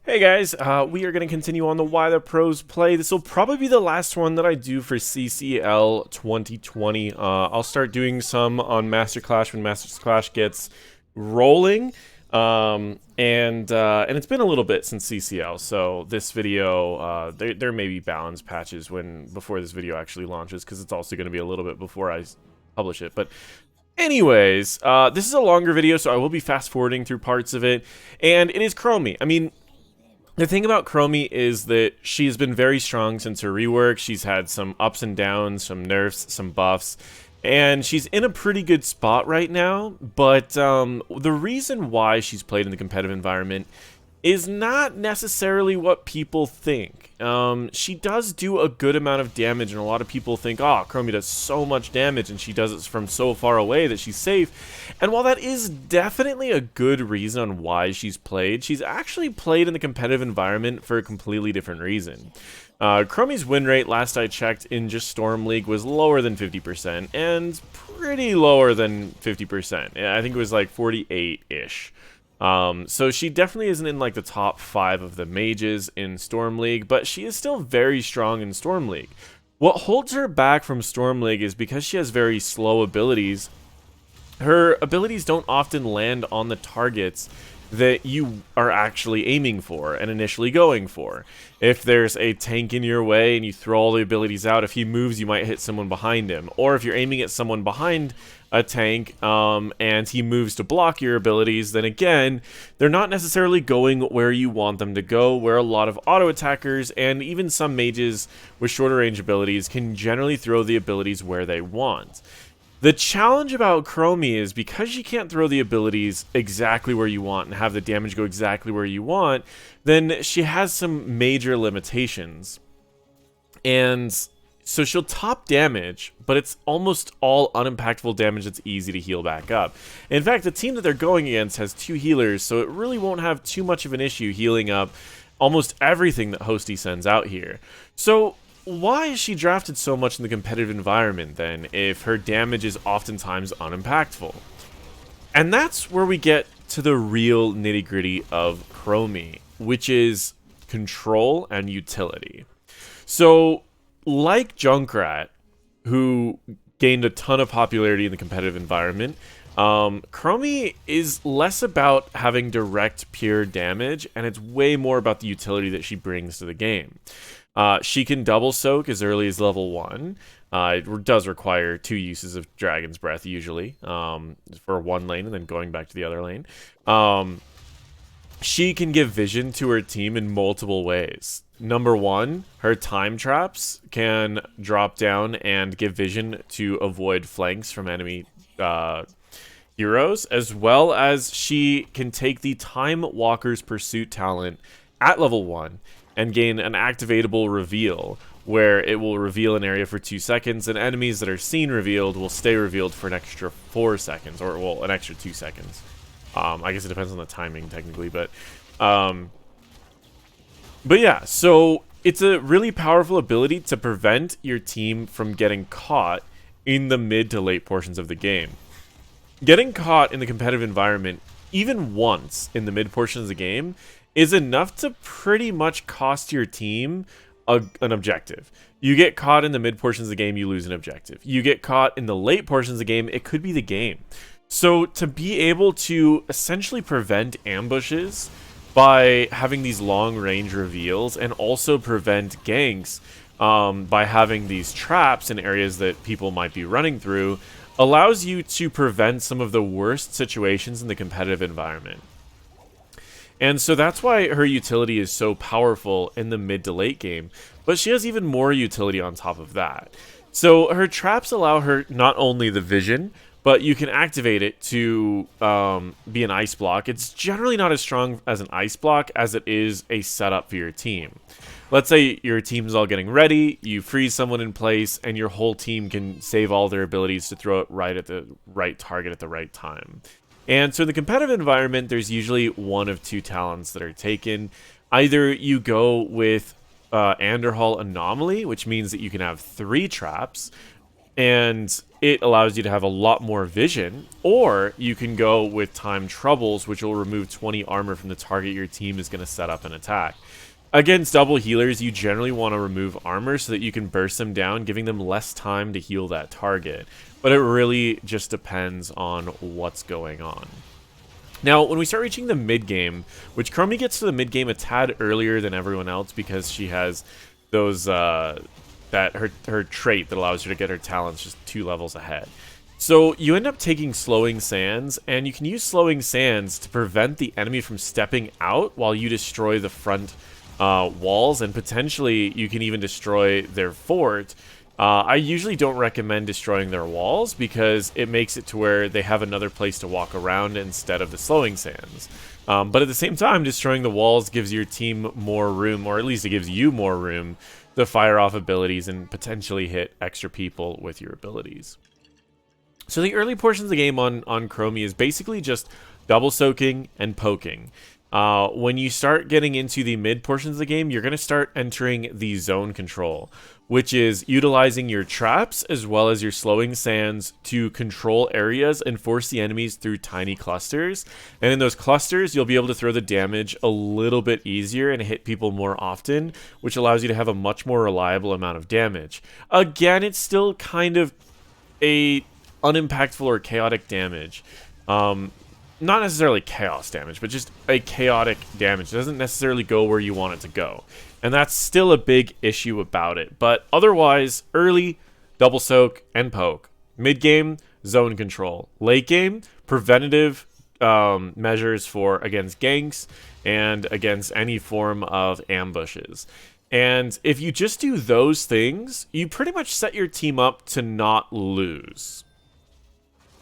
Hey guys, we are going to continue on the Why the Pros Play. This will probably be the last one that I do for CCL 2020. I'll start doing some on Master Clash when Master Clash gets rolling. And it's been a little bit since CCL, so this video, there may be balance patches before this video actually launches, because it's also going to be a little bit before I publish it. But anyways, this is a longer video, so I will be fast forwarding through parts of it, and it is Chromie. I mean, the thing about Chromie is that she's been very strong since her rework. She's had some ups and downs, some nerfs, some buffs, and she's in a pretty good spot right now. But the reason why she's played in the competitive environment is not necessarily what people think. She does do a good amount of damage, and a lot of people think, oh, Chromie does so much damage, and she does it from so far away that she's safe. And while that is definitely a good reason on why she's actually played in the competitive environment for a completely different reason. Chromie's win rate, last I checked, in just Storm League was lower than 50%, and pretty lower than 50%. I think it was like 48-ish. So she definitely isn't in like the top 5 of the mages in Storm League, but she is still very strong in Storm League. What holds her back from Storm League is because she has very slow abilities. Her abilities don't often land on the targets that you are actually aiming for and initially going for. If there's a tank in your way and you throw all the abilities out, if he moves, you might hit someone behind him. Or if you're aiming at someone behind a tank and he moves to block your abilities, then again, they're not necessarily going where you want them to go, where a lot of auto attackers and even some mages with shorter range abilities can generally throw the abilities where they want. The challenge about Chromie is because she can't throw the abilities exactly where you want and have the damage go exactly where you want, then she has some major limitations. And so she'll top damage, but it's almost all unimpactful damage that's easy to heal back up. In fact, the team that they're going against has 2 healers, so it really won't have too much of an issue healing up almost everything that Hosty sends out here. So why is she drafted so much in the competitive environment, then, if her damage is oftentimes unimpactful? And that's where we get to the real nitty-gritty of Chromie, which is control and utility. So, like Junkrat, who gained a ton of popularity in the competitive environment, Chromie is less about having direct pure damage, and it's way more about the utility that she brings to the game. She can double soak as early as level 1. It does require 2 uses of Dragon's Breath usually, for one lane and then going back to the other lane. She can give vision to her team in multiple ways. Number 1, her time traps can drop down and give vision to avoid flanks from enemy heroes, as well as she can take the Time Walker's Pursuit talent at level 1 and gain an activatable reveal, where it will reveal an area for 2 seconds, and enemies that are seen revealed will stay revealed for an extra 4 seconds, or, well, an extra 2 seconds. I guess it depends on the timing, technically, but yeah, so it's a really powerful ability to prevent your team from getting caught in the mid to late portions of the game. Getting caught in the competitive environment, even once in the mid portion of the game, is enough to pretty much cost your team an objective. You get caught in the mid portions of the game, you lose an objective. You get caught in the late portions of the game, it could be the game. So to be able to essentially prevent ambushes by having these long range reveals, and also prevent ganks by having these traps in areas that people might be running through, allows you to prevent some of the worst situations in the competitive environment. And so that's why her utility is so powerful in the mid to late game, but she has even more utility on top of that. So her traps allow her not only the vision, but you can activate it to be an ice block. It's generally not as strong as an ice block as it is a setup for your team. Let's say your team's all getting ready, you freeze someone in place, and your whole team can save all their abilities to throw it right at the right target at the right time. And so in the competitive environment, there's usually one of 2 talents that are taken. Either you go with Anderhall Anomaly, which means that you can have 3 traps, and it allows you to have a lot more vision, or you can go with time troubles, which will remove 20 armor from the target your team is going to set up an attack. Against double healers, you generally want to remove armor so that you can burst them down, giving them less time to heal that target. But it really just depends on what's going on. Now, when we start reaching the mid-game, which Chromie gets to the mid-game a tad earlier than everyone else because she has those, her trait that allows her to get her talents just 2 levels ahead. So you end up taking Slowing Sands, and you can use Slowing Sands to prevent the enemy from stepping out while you destroy the front walls, and potentially you can even destroy their fort. I usually don't recommend destroying their walls because it makes it to where they have another place to walk around instead of the Slowing Sands. But at the same time, destroying the walls gives your team more room, or at least it gives you more room to fire off abilities and potentially hit extra people with your abilities. So the early portions of the game on Chromie is basically just double soaking and poking. When you start getting into the mid portions of the game, you're going to start entering the zone control, which is utilizing your traps as well as your slowing sands to control areas and force the enemies through tiny clusters. And in those clusters, you'll be able to throw the damage a little bit easier and hit people more often, which allows you to have a much more reliable amount of damage. Again, it's still kind of a unimpactful or chaotic damage. Not necessarily chaos damage, but just a chaotic damage. It doesn't necessarily go where you want it to go. And that's still a big issue about it. But otherwise, early, double soak, and poke. Mid-game, zone control. Late game, preventative measures for against ganks and against any form of ambushes. And if you just do those things, you pretty much set your team up to not lose.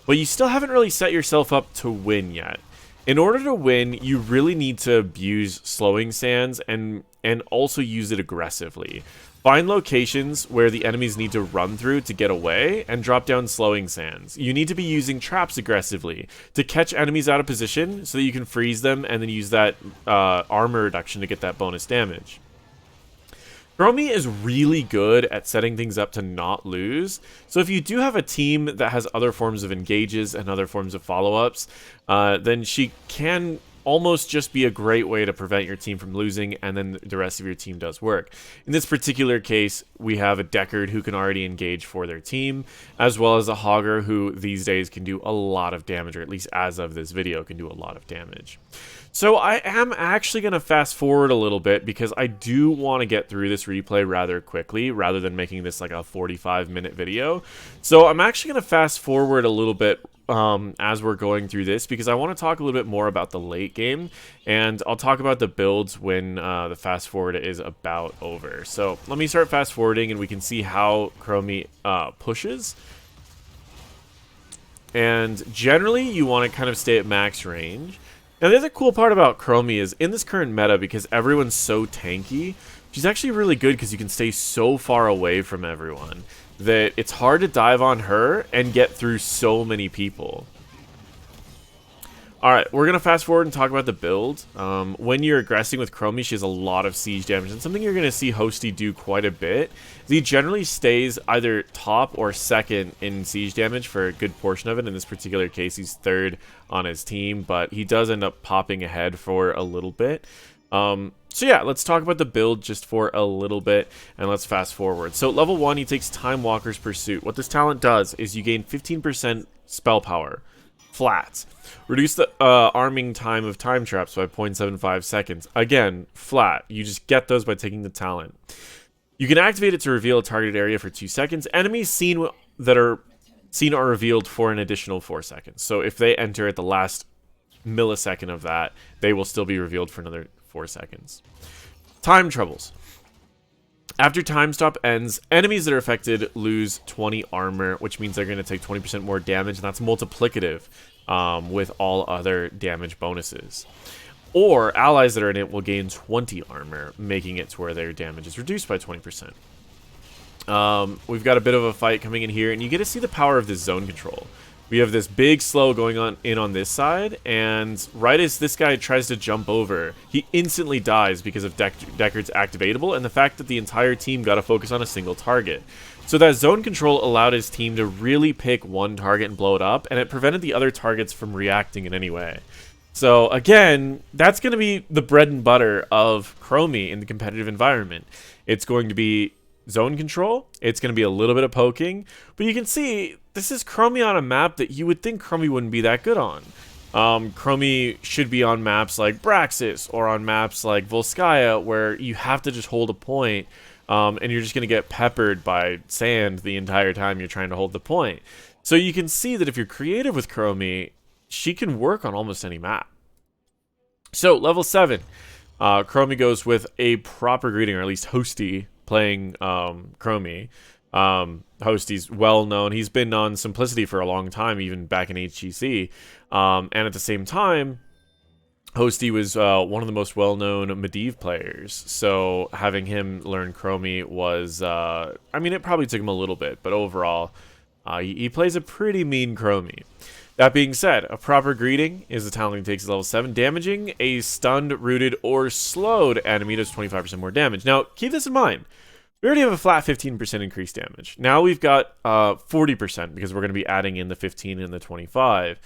But you still haven't really set yourself up to win yet. In order to win, you really need to abuse slowing sands and also use it aggressively. Find locations where the enemies need to run through to get away and drop down slowing sands. You need to be using traps aggressively to catch enemies out of position so that you can freeze them and then use that armor reduction to get that bonus damage. Chromie is really good at setting things up to not lose. So if you do have a team that has other forms of engages and other forms of follow-ups, then she can almost just be a great way to prevent your team from losing, and then the rest of your team does work. In this particular case, we have a Deckard who can already engage for their team, as well as a Hogger who these days can do a lot of damage, or at least as of this video can do a lot of damage. So I am actually going to fast forward a little bit because I do want to get through this replay rather quickly rather than making this like a 45-minute video. So I'm actually going to fast forward a little bit as we're going through this because I want to talk a little bit more about the late game, and I'll talk about the builds when the fast forward is about over. So let me start fast forwarding and we can see how Chromie pushes. And generally you want to kind of stay at max range. Now, the other cool part about Chromie is, in this current meta, because everyone's so tanky, she's actually really good because you can stay so far away from everyone that it's hard to dive on her and get through so many people. Alright, we're going to fast forward and talk about the build. When you're aggressing with Chromie, she has a lot of siege damage, and something you're going to see Hosty do quite a bit is he generally stays either top or second in siege damage for a good portion of it. In this particular case, he's third on his team, but he does end up popping ahead for a little bit. So yeah, let's talk about the build just for a little bit, and let's fast forward. So level 1, he takes Time Walker's Pursuit. What this talent does is you gain 15% spell power. Flat. Reduce the arming time of time traps by 0.75 seconds. Again, flat. You just get those by taking the talent. You can activate it to reveal a targeted area for 2 seconds. Enemies seen are revealed for an additional 4 seconds. So if they enter at the last millisecond of that, they will still be revealed for another 4 seconds. Time troubles. After time stop ends, enemies that are affected lose 20 armor, which means they're going to take 20% more damage, and that's multiplicative with all other damage bonuses. Or allies that are in it will gain 20 armor, making it to where their damage is reduced by 20%. We've got a bit of a fight coming in here, and you get to see the power of this zone control. We have this big slow going on this side, and right as this guy tries to jump over, he instantly dies because of Deckard's activatable and the fact that the entire team got to focus on a single target. So that zone control allowed his team to really pick one target and blow it up, and it prevented the other targets from reacting in any way. So again, that's going to be the bread and butter of Chromie in the competitive environment. It's going to be zone control, it's going to be a little bit of poking, but you can see this is Chromie on a map that you would think Chromie wouldn't be that good on. Chromie should be on maps like Braxis or on maps like Volskaya where you have to just hold a point, and you're just going to get peppered by sand the entire time you're trying to hold the point. So you can see that if you're creative with Chromie, she can work on almost any map. So level 7, Chromie goes with a proper greeting, or at least Hosty playing Chromie. Hosty's well known. He's been on Simplicity for a long time, even back in HGC. And at the same time, Hosty was one of the most well-known Medivh players. So having him learn Chromie was, I mean, it probably took him a little bit, but overall, he plays a pretty mean Chromie. That being said, a proper greeting is the talent that takes level 7, damaging a stunned, rooted, or slowed enemy does 25% more damage. Now, keep this in mind. We already have a flat 15% increased damage. Now we've got 40% because we're going to be adding in the 15 and the 25.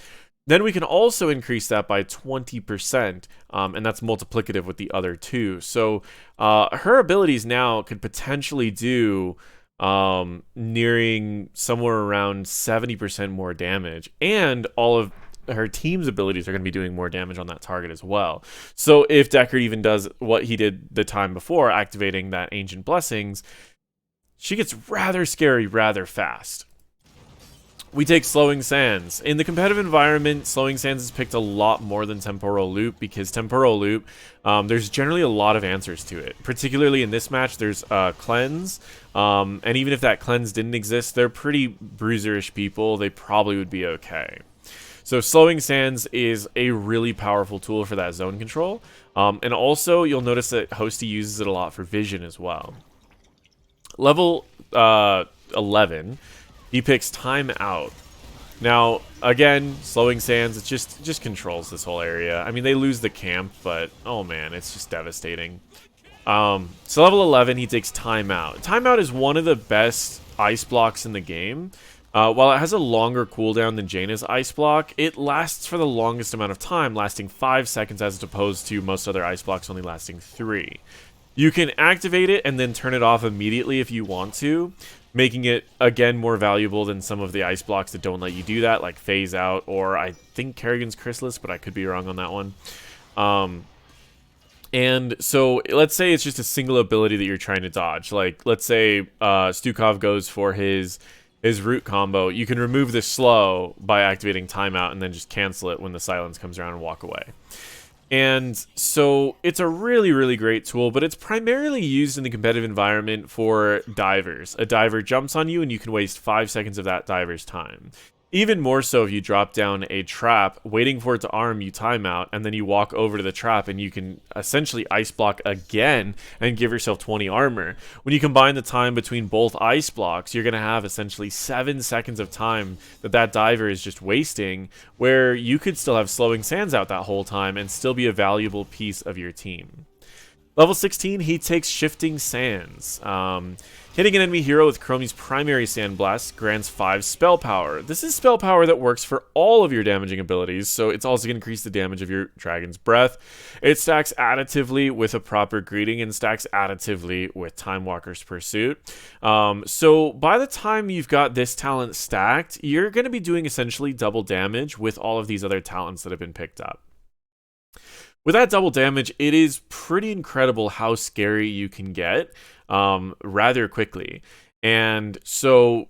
Then we can also increase that by 20%, and that's multiplicative with the other two. So her abilities now could potentially do nearing somewhere around 70% more damage, and all of her team's abilities are going to be doing more damage on that target as well. So if Deckard even does what he did the time before, activating that Ancient Blessings, she gets rather scary rather fast. We take Slowing Sands. In the competitive environment, Slowing Sands is picked a lot more than Temporal Loop, because Temporal Loop, there's generally a lot of answers to it. Particularly in this match, there's Cleanse, and even if that Cleanse didn't exist, they're pretty bruiserish people. They probably would be okay. So Slowing Sands is a really powerful tool for that zone control. And also, you'll notice that Hosty uses it a lot for vision as well. Level 11, he picks Time Out. Now, again, Slowing Sands, it just controls this whole area. I mean, they lose the camp, but oh man, it's just devastating. So level 11, he takes Time Out. Time Out is one of the best ice blocks in the game. While it has a longer cooldown than Jaina's Ice Block, it lasts for the longest amount of time, lasting 5 seconds as opposed to most other Ice Blocks only lasting 3. You can activate it and then turn it off immediately if you want to, making it, again, more valuable than some of the Ice Blocks that don't let you do that, like Phase Out, or I think Kerrigan's Chrysalis, but I could be wrong on that one. And so let's say it's just a single ability that you're trying to dodge. Like, let's say Stukov goes for his root combo. You can remove the slow by activating timeout and then just cancel it when the silence comes around and walk away. And so it's a really, really great tool, but it's primarily used in the competitive environment for divers. A diver jumps on you and you can waste 5 seconds of that diver's time. Even more so if you drop down a trap, waiting for it to arm, you timeout, and then you walk over to the trap and you can essentially ice block again and give yourself 20 armor. When you combine the time between both ice blocks, you're going to have essentially 7 seconds of time that diver is just wasting, where you could still have Slowing Sands out that whole time and still be a valuable piece of your team. Level 16, he takes Shifting Sands. Hitting an enemy hero with Chromie's primary Sand Blast grants 5 spell power. This is spell power that works for all of your damaging abilities, so it's also going to increase the damage of your Dragon's Breath. It stacks additively with a proper greeting and stacks additively with Time Walker's Pursuit. So by the time you've got this talent stacked, you're going to be doing essentially double damage with all of these other talents that have been picked up. With that double damage, it is pretty incredible how scary you can get rather quickly. And so,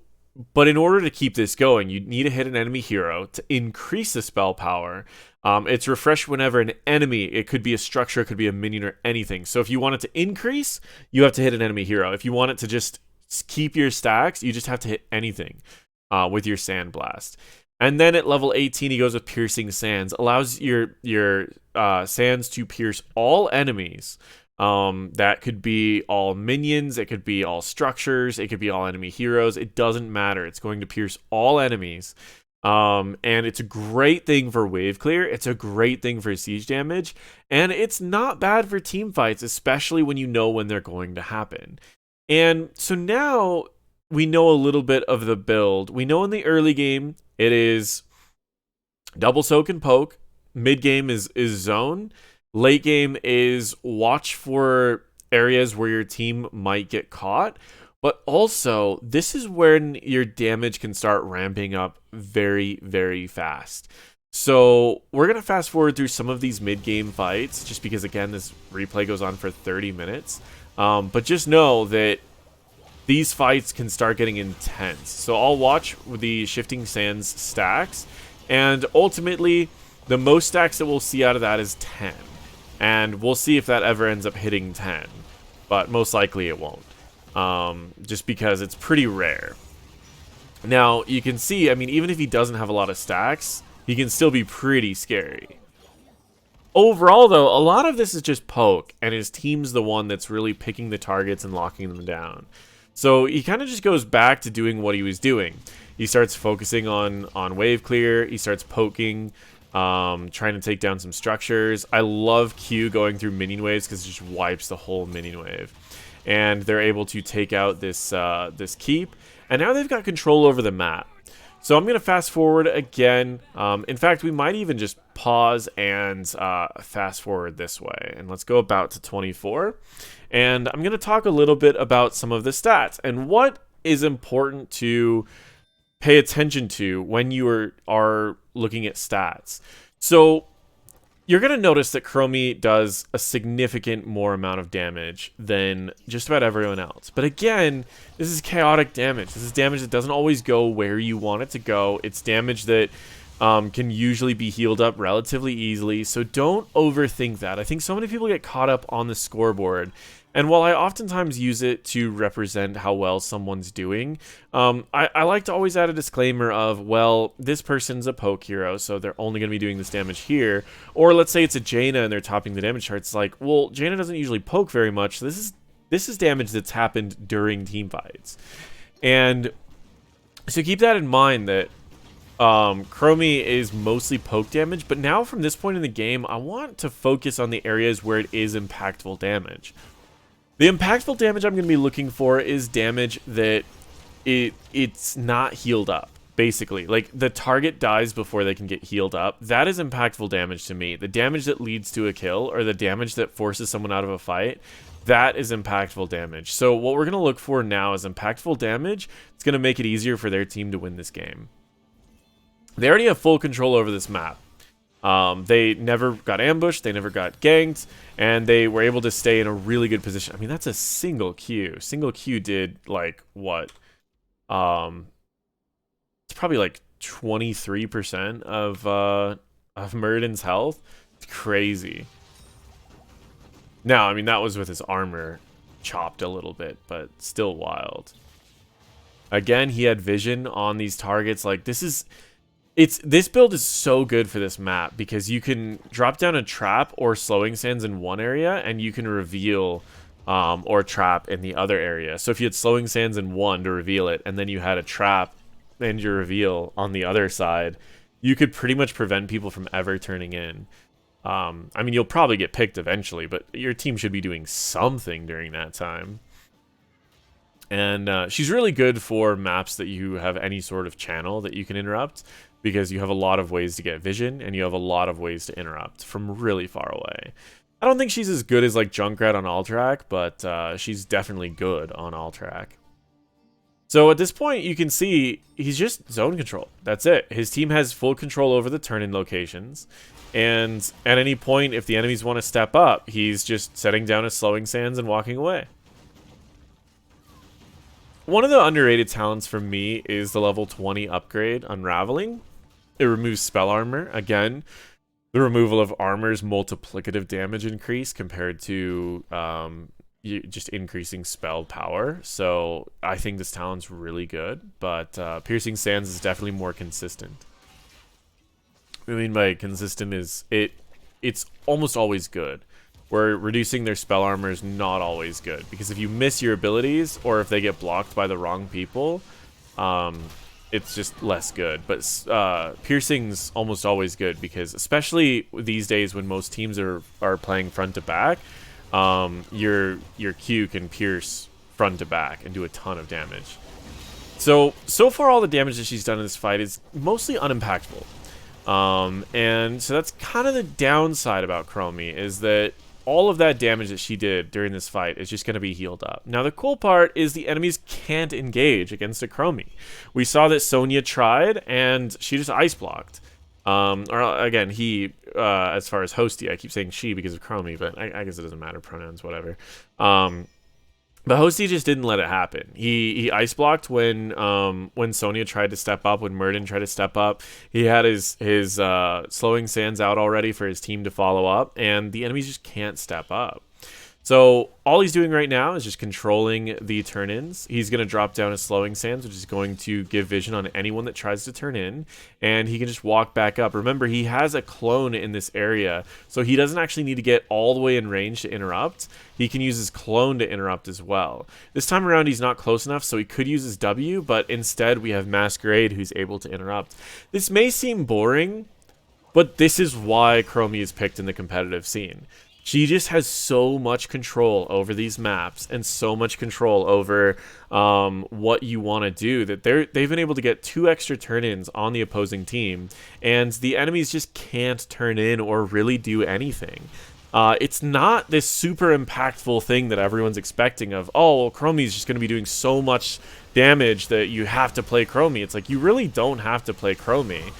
but in order to keep this going, you need to hit an enemy hero to increase the spell power. It's refreshed whenever an enemy, it could be a structure, it could be a minion or anything. So if you want it to increase, you have to hit an enemy hero. If you want it to just keep your stacks, you just have to hit anything with your Sand Blast. And then at level 18, he goes with Piercing Sands. Allows your sands to pierce all enemies. That could be all minions. It could be all structures. It could be all enemy heroes. It doesn't matter. It's going to pierce all enemies. And it's a great thing for wave clear. It's a great thing for siege damage. And it's not bad for team fights, especially when you know when they're going to happen. And so now we know a little bit of the build. We know in the early game it is double soak and poke. Mid game is zone. Late game is watch for areas where your team might get caught. But also, this is when your damage can start ramping up very, very fast. So we're going to fast forward through some of these mid-game fights, just because, again, this replay goes on for 30 minutes. But just know that these fights can start getting intense. So I'll watch the Shifting Sands stacks, and ultimately, the most stacks that we'll see out of that is 10. And we'll see if that ever ends up hitting 10. But most likely it won't. Just because it's pretty rare. Now, you can see, I mean, even if he doesn't have a lot of stacks, he can still be pretty scary. Overall, though, a lot of this is just poke, and his team's the one that's really picking the targets and locking them down. So he kind of just goes back to doing what he was doing. He starts focusing on wave clear, he starts poking, trying to take down some structures. I love Q going through minion waves because it just wipes the whole minion wave. And they're able to take out this this keep, and now they've got control over the map. So I'm going to fast forward again. In fact, we might even just pause and fast forward this way. And let's go about to 24. And I'm going to talk a little bit about some of the stats and what is important to pay attention to when you are looking at stats. So you're going to notice that Chromie does a significant more amount of damage than just about everyone else. But again, this is chaotic damage. This is damage that doesn't always go where you want it to go. It's damage that can usually be healed up relatively easily. So don't overthink that. I think so many people get caught up on the scoreboard. And while I oftentimes use it to represent how well someone's doing, I like to always add a disclaimer of, well, this person's a poke hero, so they're only going to be doing this damage here. Or let's say it's a Jaina and they're topping the damage chart. It's like, well, Jaina doesn't usually poke very much. So this is damage that's happened during team fights. And so keep that in mind that Chromie is mostly poke damage. But now from this point in the game, I want to focus on the areas where it is impactful damage. The impactful damage I'm going to be looking for is damage that it's not healed up, basically. Like, the target dies before they can get healed up. That is impactful damage to me. The damage that leads to a kill, or the damage that forces someone out of a fight, that is impactful damage. So what we're going to look for now is impactful damage. It's going to make it easier for their team to win this game. They already have full control over this map. They never got ambushed, they never got ganked, and they were able to stay in a really good position. I mean, that's a single Q. Single Q did, like, what? It's probably like 23% of Muradin's health. It's crazy. Now, I mean, that was with his armor chopped a little bit, but still wild. Again, he had vision on these targets. Like, this build is so good for this map because you can drop down a trap or slowing sands in one area and you can reveal or trap in the other area. So if you had slowing sands in one to reveal it and then you had a trap and your reveal on the other side, you could pretty much prevent people from ever turning in. I mean, you'll probably get picked eventually, but your team should be doing something during that time. And she's really good for maps that you have any sort of channel that you can interrupt, because you have a lot of ways to get vision and you have a lot of ways to interrupt from really far away. I don't think she's as good as like Junkrat on Alterac, but she's definitely good on Alterac. So at this point, you can see he's just zone control. That's it. His team has full control over the turn-in locations. And at any point, if the enemies want to step up, he's just setting down his slowing sands and walking away. One of the underrated talents for me is the level 20 upgrade, Unraveling. It removes spell armor. Again, the removal of armor's multiplicative damage increase compared to just increasing spell power. So I think this talent's really good, but Piercing Sands is definitely more consistent. What I mean by consistent is it's almost always good. Where reducing their spell armor is not always good, because if you miss your abilities or if they get blocked by the wrong people, it's just less good. But piercing's almost always good, because especially these days when most teams are playing front to back, your Q can pierce front to back and do a ton of damage. So far all the damage that she's done in this fight is mostly unimpactful. And so that's kind of the downside about Chromie, is that all of that damage that she did during this fight is just going to be healed up. Now, the cool part is the enemies can't engage against a Chromie. We saw that Sonya tried, and she just ice blocked. Or again, he, as far as Hosty, I keep saying she because of Chromie, but I guess it doesn't matter, pronouns, whatever. But Hosty just didn't let it happen. He ice blocked when Sonya tried to step up, when Murden tried to step up. He had his slowing sands out already for his team to follow up, and the enemies just can't step up. So all he's doing right now is just controlling the turn-ins. He's going to drop down his slowing sands, which is going to give vision on anyone that tries to turn in, and he can just walk back up. Remember, he has a clone in this area, so he doesn't actually need to get all the way in range to interrupt. He can use his clone to interrupt as well. This time around, he's not close enough, so he could use his W, but instead we have Masquerade, who's able to interrupt. This may seem boring, but this is why Chromie is picked in the competitive scene. She just has so much control over these maps and so much control over what you want to do that they've been able to get 2 extra turn-ins on the opposing team, and the enemies just can't turn in or really do anything. It's not this super impactful thing that everyone's expecting of, oh, well, Chromie's just going to be doing so much damage that you have to play Chromie. It's like, you really don't have to play Chromie.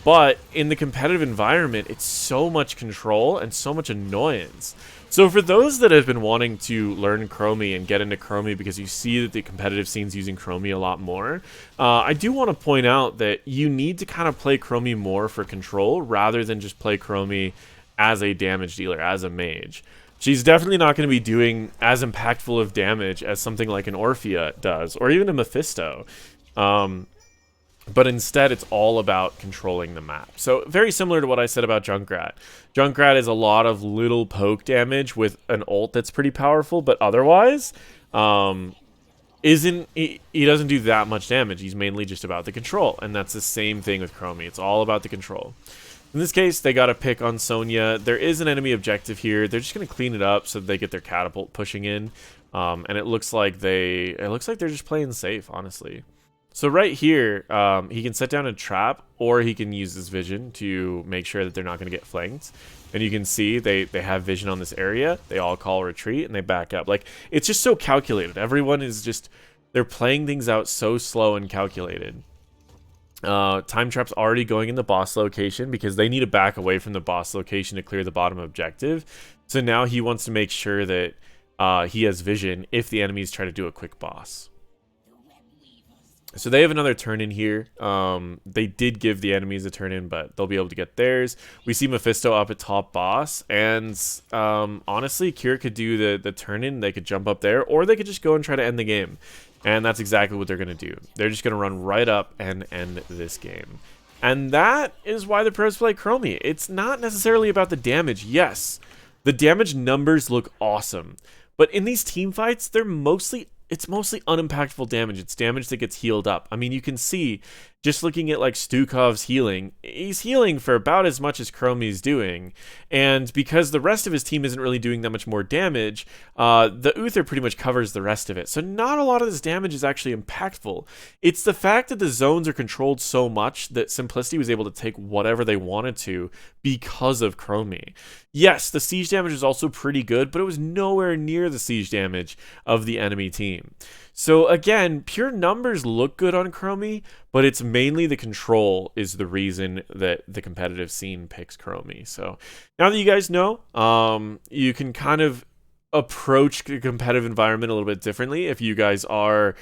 But in the competitive environment, it's so much control and so much annoyance. So for those that have been wanting to learn Chromie and get into Chromie because you see that the competitive scene's using Chromie a lot more, I do want to point out that you need to kind of play Chromie more for control rather than just play Chromie as a damage dealer, as a mage. She's definitely not going to be doing as impactful of damage as something like an Orphea does, or even a Mephisto. But instead, it's all about controlling the map. So very similar to what I said about Junkrat. Junkrat is a lot of little poke damage with an ult that's pretty powerful, but otherwise, he doesn't do that much damage. He's mainly just about the control, and that's the same thing with Chromie. It's all about the control. In this case, they got a pick on Sonya. There is an enemy objective here. They're just going to clean it up so they get their catapult pushing in, and it looks like they're just playing safe, honestly. So right here, he can set down a trap, or he can use his vision to make sure that they're not going to get flanked. And you can see they have vision on this area. They all call retreat, and they back up. Like, it's just so calculated. Everyone is just, they're playing things out so slow and calculated. Time Trap's already going in the boss location because they need to back away from the boss location to clear the bottom objective. So now he wants to make sure that he has vision if the enemies try to do a quick boss. So they have another turn in here. They did give the enemies a turn in, but they'll be able to get theirs. We see Mephisto up at top boss, and honestly, Kira could do the turn in. They could jump up there, or they could just go and try to end the game. And that's exactly what they're going to do. They're just going to run right up and end this game. And that is why the pros play Chromie. It's not necessarily about the damage. Yes, the damage numbers look awesome. But in these team fights, it's mostly unimpactful damage. It's damage that gets healed up. I mean, you can see, just looking at like Stukov's healing, he's healing for about as much as Chromie's doing. And because the rest of his team isn't really doing that much more damage, the Uther pretty much covers the rest of it. So not a lot of this damage is actually impactful. It's the fact that the zones are controlled so much that Simplicity was able to take whatever they wanted to because of Chromie. Yes, the siege damage is also pretty good, but it was nowhere near the siege damage of the enemy team. So again, pure numbers look good on Chromie, but it's mainly the control is the reason that the competitive scene picks Chromie. So now that you guys know, you can kind of approach the competitive environment a little bit differently if you guys are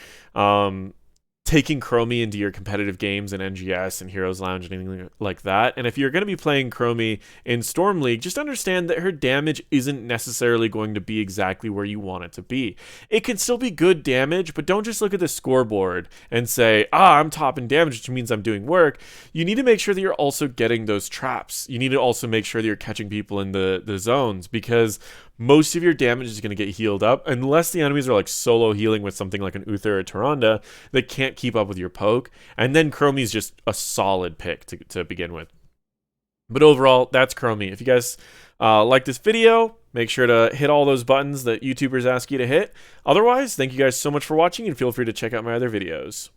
taking Chromie into your competitive games in NGS and Heroes Lounge and anything like that. And if you're going to be playing Chromie in Storm League, just understand that her damage isn't necessarily going to be exactly where you want it to be. It can still be good damage, but don't just look at the scoreboard and say, I'm top in damage, which means I'm doing work. You need to make sure that you're also getting those traps. You need to also make sure that you're catching people in the zones, because most of your damage is going to get healed up unless the enemies are like solo healing with something like an Uther or Tyrande that can't keep up with your poke. And then Chromie's just a solid pick to begin with. But overall, that's Chromie. If you guys like this video, Make sure to hit all those buttons that YouTubers ask you to hit. Otherwise, thank you guys so much for watching, and feel free to check out my other videos.